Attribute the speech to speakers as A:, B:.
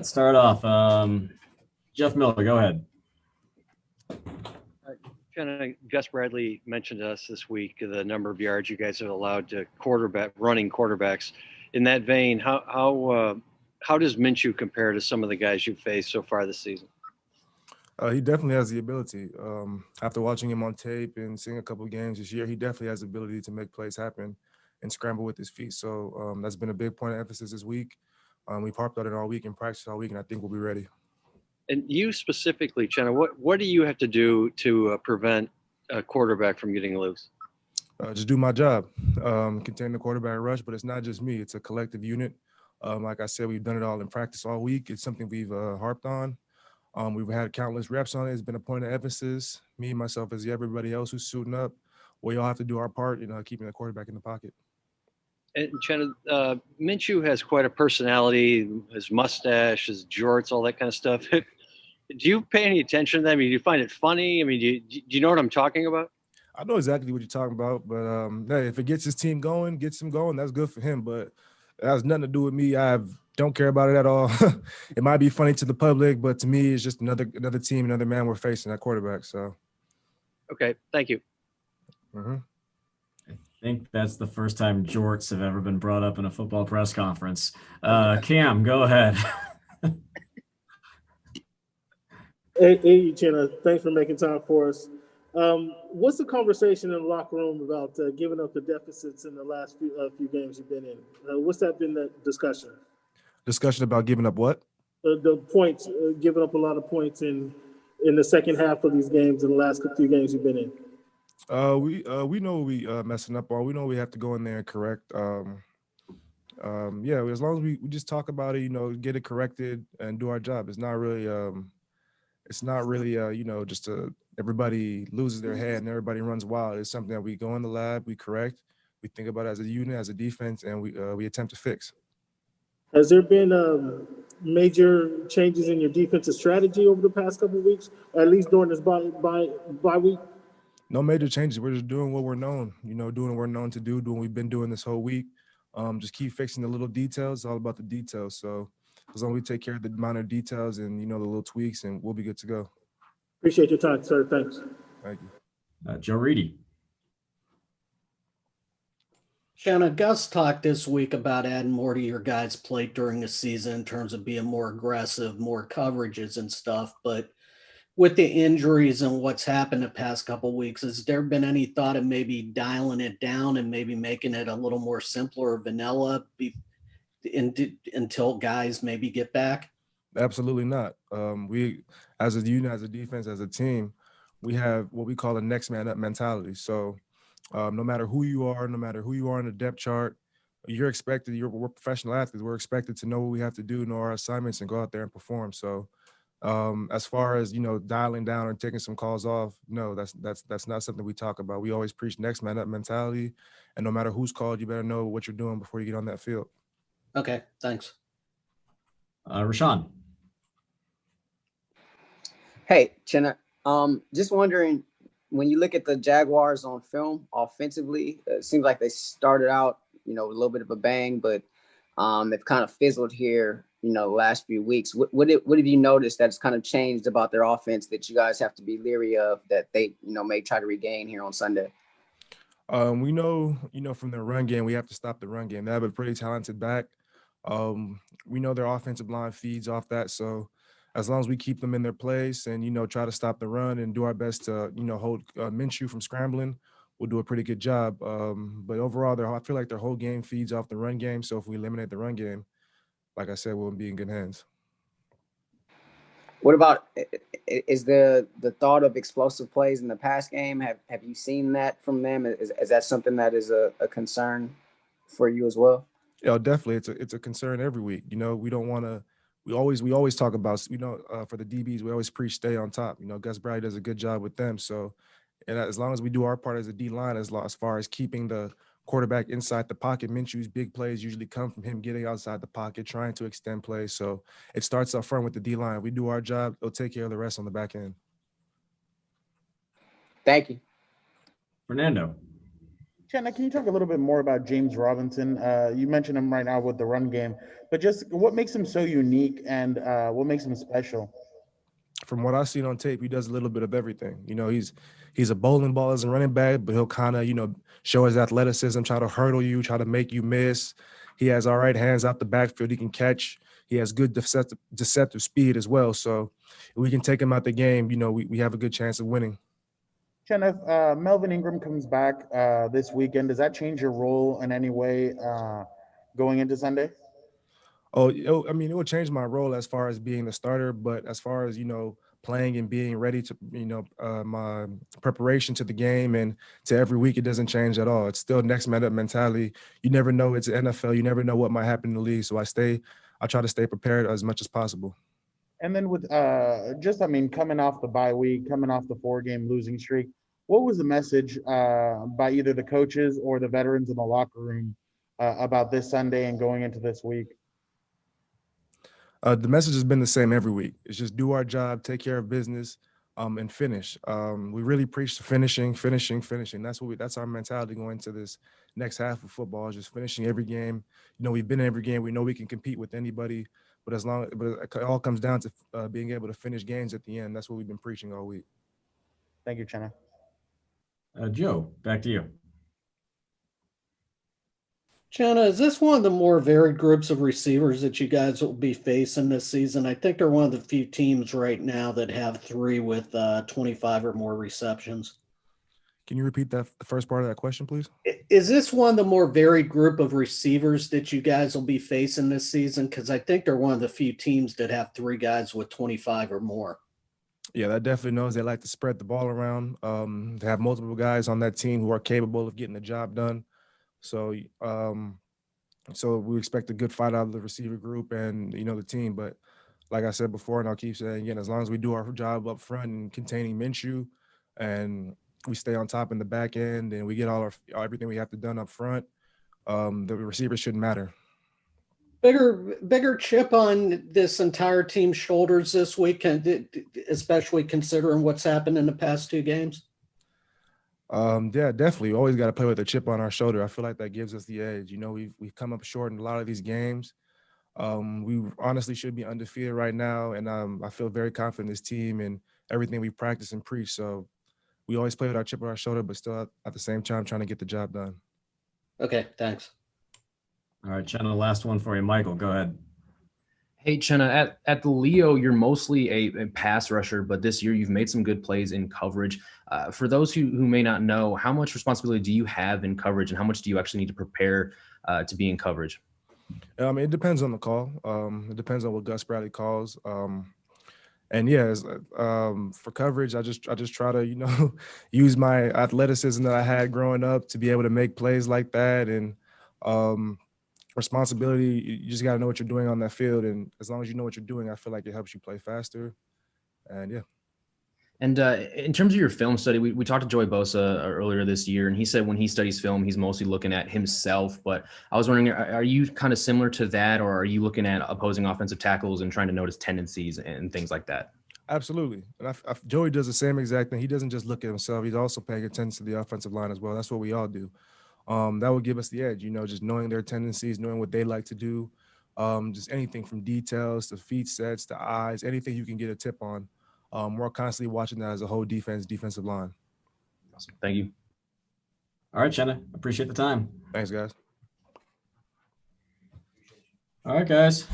A: right, start off. Jeff Miller, go ahead.
B: Gus Bradley mentioned to us this week the number of yards you guys have allowed to running quarterbacks. In that vein, how does Minshew compare to some of the guys you've faced so far this season?
C: He definitely has the ability. After watching him on tape and seeing a couple of games this year, he definitely has the ability to make plays happen and scramble with his feet. So that's been a big point of emphasis this week. We've harped on it all week and practiced all week, and I think we'll be ready. And
B: you specifically, Chenna, what do you have to do to prevent a quarterback from getting loose?
C: Just do my job, contain the quarterback rush, but it's not just me. It's a collective unit. Like I said, we've done it all in practice all week. It's something we've harped on. We've had countless reps on it. It's been a point of emphasis. Me, myself, as everybody else who's suiting up, we all have to do our part in keeping the quarterback in the pocket.
B: And Chenna, Minshew has quite a personality, his mustache, his jorts, all that kind of stuff. Do you pay any attention to that? I mean, do you find it funny? I mean, do you know what I'm talking about?
C: I know exactly what you're talking about, but hey, if it gets his team going, gets him going, that's good for him. But it has nothing to do with me. I don't care about it at all. It might be funny to the public, but to me, it's just another team, another man we're facing at quarterback. So,
B: okay, thank you.
C: Mm-hmm.
A: I think that's the first time jorts have ever been brought up in a football press conference. Cam, go ahead.
D: Hey, Ucheena, thanks for making time for us. What's the conversation in the locker room about giving up the deficits in the last few games you've been in? What's that been, that discussion?
C: Discussion about giving up what?
D: The points, giving up a lot of points in the second half of these games in the last few games you've been in.
C: We know we messing up on. We know we have to go in there and correct. Yeah, as long as we just talk about it, get it corrected and do our job. It's not really just everybody loses their head and everybody runs wild. It's something that we go in the lab, we correct, we think about it as a unit, as a defense, and we attempt to fix.
D: Has there been major changes in your defensive strategy over the past couple of weeks, or at least during this bye week?
C: No major changes. We're just doing what we're known, doing what we're known to do, doing what we've been doing this whole week. Just keep fixing the little details. It's all about the details. So as long as we take care of the minor details and, the little tweaks, and we'll be good to go.
D: Appreciate your time, sir. Thanks.
C: Thank you.
A: Joe Reedy.
E: Shanna, Gus talked this week about adding more to your guys' plate during the season in terms of being more aggressive, more coverages and stuff. But with the injuries and what's happened the past couple of weeks, has there been any thought of maybe dialing it down and maybe making it a little more simpler or vanilla until guys maybe get back?
C: Absolutely not. We, as a unit, as a defense, as a team, we have what we call a next man up mentality. So no matter who you are in the depth chart, you're expected, we're professional athletes. We're expected to know what we have to do, know our assignments, and go out there and perform. So as far as, dialing down or taking some calls off, no, that's not something we talk about. We always preach next man up mentality. And no matter who's called, you better know what you're doing before you get on that field.
E: Okay, thanks.
A: Rashawn.
F: Hey, Chenna. Just wondering, when you look at the Jaguars on film offensively, it seems like they started out, with a little bit of a bang, but they've kind of fizzled here, the last few weeks. What have you noticed that's kind of changed about their offense that you guys have to be leery of that they, may try to regain here on Sunday?
C: We know, from their run game, we have to stop the run game. They have a pretty talented back. We know their offensive line feeds off that. So as long as we keep them in their place and, try to stop the run and do our best to, hold Minshew from scrambling, we'll do a pretty good job. But overall, I feel like their whole game feeds off the run game. So if we eliminate the run game, like I said, we'll be in good hands.
F: What about, is the thought of explosive plays in the pass game? Have you seen that from them? Is that something that is a concern for you as well?
C: Yeah, definitely. It's a concern every week. We don't want to. We always talk about. For the DBs, we always preach stay on top. Gus Bradley does a good job with them. So, and as long as we do our part as a D line, as far as keeping the quarterback inside the pocket, Minshew's big plays usually come from him getting outside the pocket, trying to extend plays. So it starts up front with the D line. If we do our job, they'll take care of the rest on the back end.
F: Thank you,
A: Fernando.
G: Chandler, can you talk a little bit more about James Robinson? You mentioned him right now with the run game, but just what makes him so unique and what makes him special?
C: From what I've seen on tape, he does a little bit of everything. You know, he's a bowling ball as a running back, but he'll kind of, show his athleticism, try to hurdle you, try to make you miss. He has all right hands out the backfield. He can catch. He has good deceptive speed as well. So if we can take him out the game, we have a good chance of winning.
G: Chandler, if Melvin Ingram comes back this weekend, does that change your role in any way going into Sunday?
C: I mean, it will change my role as far as being the starter, but as far as, playing and being ready to, my preparation to the game and to every week, it doesn't change at all. It's still next man up mentality. You never know. It's NFL. You never know what might happen in the league. So I try to stay prepared as much as possible.
G: And then with coming off the bye week, coming off the 4-game losing streak, what was the message by either the coaches or the veterans in the locker room about this Sunday and going into this week?
C: The message has been the same every week. It's just do our job, take care of business, and finish. We really preach to finishing. That's our mentality going into this next half of football, is just finishing every game. We've been in every game. We know we can compete with anybody, but it all comes down to being able to finish games at the end. That's what we've been preaching all week.
G: Thank you, Chandler.
A: Joe, back to you.
E: Shawn, is this one of the more varied groups of receivers that you guys will be facing this season? I think they're one of the few teams right now that have 3 with 25 or more receptions.
C: Can you repeat the first part of that question, please?
E: Is this one of the more varied group of receivers that you guys will be facing this season? Because I think they're one of the few teams that have 3 guys with 25 or more.
C: Yeah, that definitely knows they like to spread the ball around. They have multiple guys on that team who are capable of getting the job done. So we expect a good fight out of the receiver group and, the team. But like I said before, and I'll keep saying again, as long as we do our job up front and containing Minshew and we stay on top in the back end and we get everything we have to done up front, the receivers shouldn't matter.
E: Bigger chip on this entire team's shoulders this week, especially considering what's happened in the past 2 games?
C: Yeah, definitely. We always got to play with a chip on our shoulder. I feel like that gives us the edge. We've come up short in a lot of these games. We honestly should be undefeated right now, and I feel very confident in this team and everything we practice and preach. So we always play with our chip on our shoulder, but still at the same time trying to get the job done.
E: Okay, thanks.
A: All right, Chenna, last one for you. Michael, go ahead.
H: Hey, Chenna, at the Leo, you're mostly a pass rusher, but this year you've made some good plays in coverage. For those who may not know, how much responsibility do you have in coverage and how much do you actually need to prepare to be in coverage?
C: It depends on the call. It depends on what Gus Bradley calls. And yeah, for coverage, I just try to, use my athleticism that I had growing up to be able to make plays like that. And responsibility, you just got to know what you're doing on that field. And as long as you know what you're doing, I feel like it helps you play faster. And yeah.
H: And in terms of your film study, we talked to Joey Bosa earlier this year, and he said when he studies film, he's mostly looking at himself. But I was wondering, are you kind of similar to that, or are you looking at opposing offensive tackles and trying to notice tendencies and things like that?
C: Absolutely. And Joey does the same exact thing. He doesn't just look at himself. He's also paying attention to the offensive line as well. That's what we all do. That would give us the edge, just knowing their tendencies, knowing what they like to do, just anything from details to feet sets to eyes, anything you can get a tip on. We're constantly watching that as a whole defensive line.
H: Awesome. Thank you.
A: All right, Chenna. Appreciate the time.
C: Thanks, guys.
A: All right, guys.